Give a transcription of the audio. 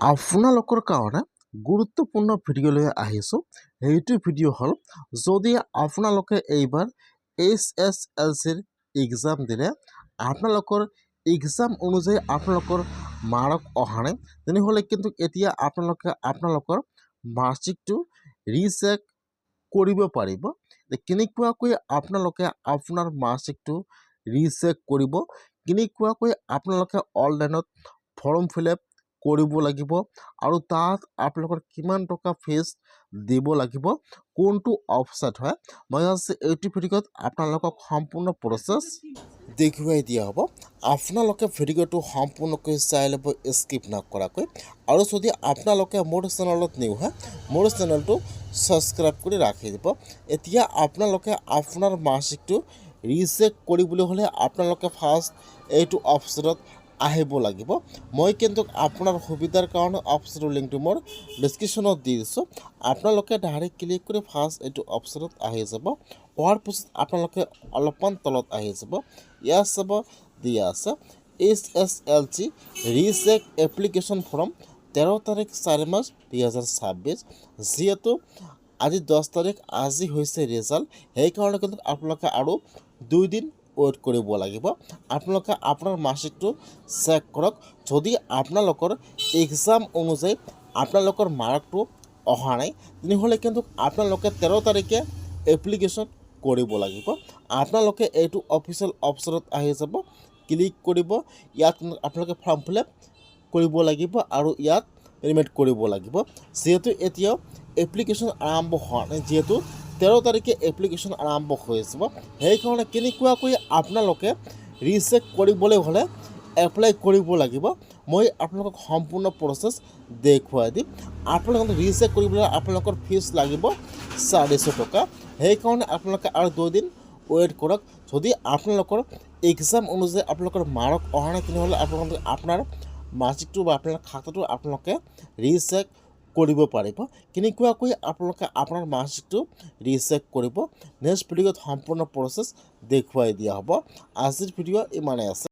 আপোনালোকৰ কাৰণে গুৰুত্বপূৰ্ণ ভিডিঅ' লৈ আহিছোঁ। সেইটো ভিডিঅ' হ'ল যদি আপোনালোকে এইবাৰ HSLCৰ এক্সাম দিলে আপোনালোকৰ এক্সাম অনুযায়ী আপোনালোকৰ মাৰ্ক অহা নাই, তেনেহ'লে কিন্তু এতিয়া আপোনালোকে আপোনালোকৰ মাৰ্কশ্বিটটো ৰিচেক কৰিব পাৰিব। কেনেকুৱাকৈ আপোনালোকে আপোনাৰ মাৰ্কশ্বিটটো ৰিচেক কৰিব, কেনেকুৱাকৈ আপোনালোকে অনলাইনত ফৰ্ম ফিল আপ কৰিব লাগিব আৰু তাত আপোনালোকৰ কিমান টকা ফিজ দিব লাগিব, কোনটো অফচাইট হয়, মই আজি এইটো ভিডিঅ'ত আপোনালোকক সম্পূৰ্ণ প্ৰচেছ দেখুৱাই দিয়া হ'ব। আপোনালোকে ভিডিঅ'টো সম্পূৰ্ণকৈ চাই ল'ব স্কিপ নকৰাকৈ। আৰু যদি আপোনালোকে মোৰ চেনেলত নিউ হয়, মোৰ চেনেলটো ছাবস্ক্ৰাইব কৰি ৰাখি দিব। এতিয়া আপোনালোকে আপোনাৰ মাৰ্কশ্বিটটো ৰিচেক কৰিবলৈ হ'লে আপোনালোকে ফাৰ্ষ্ট এইটো অপশ্যনত আহিব লাগিব। মই কিন্তু আপোনাৰ সুবিধাৰ কাৰণে অপশ্যনৰ লিংকটো মোৰ ডিছক্ৰিপশ্যনত দি দিছোঁ। আপোনালোকে ডাইৰেক্ট ক্লিক কৰি ফাৰ্ষ্ট এইটো অপশ্যনত আহি যাব। হোৱাৰ পিছত আপোনালোকে অলপমান তলত আহি যাব, ইয়াত চাব দিয়া আছে HSLC ৰিচেক এপ্লিকেশ্যন ফৰ্ম 13 তাৰিখ 4 মাৰ্চ 2026। যিহেতু আজি 10 তাৰিখ, আজি হৈছে ৰিজাল্ট, সেইকাৰণে কিন্তু আপোনালোকে আৰু 2 দিন ৱেইট কৰিব লাগিব। আপোনালোকে আপোনাৰ মাৰ্কশ্বিটটো চেক কৰক। যদি আপোনালোকৰ এক্সাম অনুযায়ী আপোনালোকৰ মাৰ্কটো অহা নাই, তেনেহ'লে কিন্তু আপোনালোকে 13 তাৰিখে এপ্লিকেশ্যন কৰিব লাগিব। আপোনালোকে এইটো অফিচিয়েল অপশ্যনত আহি যাব, ক্লিক কৰিব। ইয়াত আপোনালোকে ফৰ্ম ফিল আপ কৰিব লাগিব আৰু ইয়াত পে'মেণ্ট কৰিব লাগিব। যিহেতু এতিয়াও এপ্লিকেশ্যন আৰম্ভ হোৱা নাই, যিহেতু 13 তাৰিখে এপ্লিকেশ্যন আৰম্ভ হৈ যাব, সেইকাৰণে কেনেকুৱাকৈ আপোনালোকে ৰিচেক কৰিবলৈ হ'লে এপ্লাই কৰিব লাগিব, মই আপোনালোকক সম্পূৰ্ণ প্ৰচেছ দেখুৱাই দিম। আপোনালোকে ৰিচেক কৰিবলৈ আপোনালোকৰ ফিজ লাগিব 450 টকা। সেইকাৰণে আপোনালোকে আৰু 2 দিন ৱেইট কৰক। যদি আপোনালোকৰ এক্সাম অনুযায়ী আপোনালোকৰ মাৰ্ক অহা নাই, তেনেহ'লে আপোনালোকে আপোনাৰ মাৰ্কশ্বিটটো বা আপোনাৰ খাতাটো আপোনালোকে ৰিচেক কৰিব পাৰিব। কেনেকুৱাকৈ আপোনালোকে আপোনাৰ মাৰ্কশ্বিটটো ৰিচেক কৰিব, নেক্সট ভিডিঅ'ত সম্পূৰ্ণ প্ৰচেছ দেখুৱাই দিয়া হ'ব। আজিৰ ভিডিঅ' ইমানেই আছে।